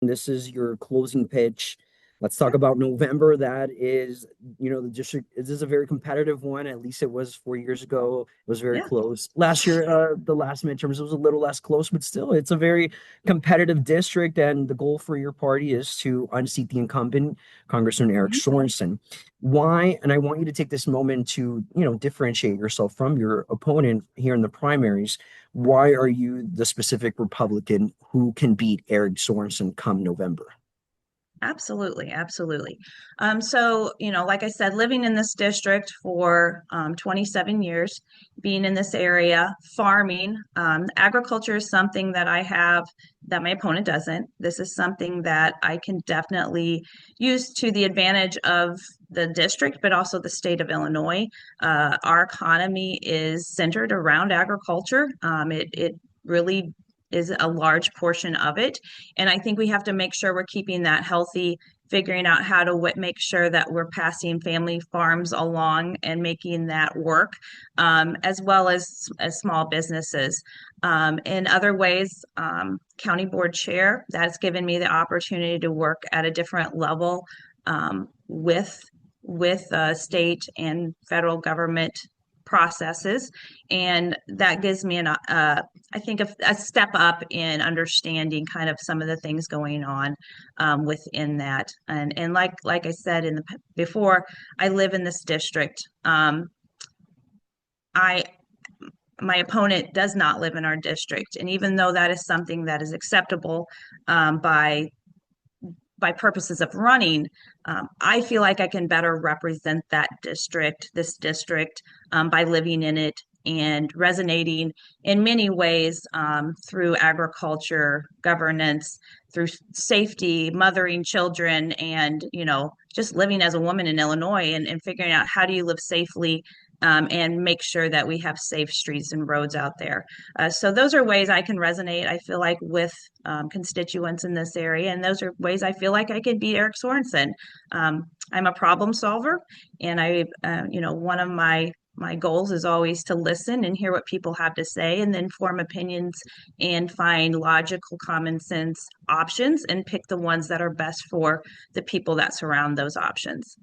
This is your closing pitch. Let's talk about November. That is, the district. This is a very competitive one. At least it was 4 years ago. It was very Yeah. close. Last year, the last midterms was a little less close, but still, it's a very competitive district. And the goal for your party is to unseat the incumbent, Congressman Eric Mhm. Sorensen. Why? And I want you to take this moment to, differentiate yourself from your opponent here in the primaries. Why are you the specific Republican who can beat Eric Sorensen come November? Absolutely, absolutely. So, like I said, living in this district for 27 years, being in this area, farming, agriculture is something that I have that my opponent doesn't. This is something that I can definitely use to the advantage of the district, but also the state of Illinois. Our economy is centered around agriculture. It really is a large portion of it. And I think we have to make sure we're keeping that healthy, figuring out how to make sure that we're passing family farms along and making that work, as well as small businesses. In other ways, county board chair, that's given me the opportunity to work at a different level with state and federal government processes, and that gives me I think a step up in understanding kind of some of the things going on within that. And like I said before, I live in this district. I My opponent does not live in our district, and even though that is something that is acceptable by purposes of running, I feel like I can better represent this district, by living in it and resonating in many ways through agriculture, governance, through safety, mothering children, and just living as a woman in Illinois and figuring out how do you live safely, and make sure that we have safe streets and roads out there. So those are ways I can resonate, I feel like, with constituents in this area. And those are ways I feel like I could beat Eric Sorensen. I'm a problem solver, and one of my goals is always to listen and hear what people have to say and then form opinions and find logical, common sense options and pick the ones that are best for the people that surround those options.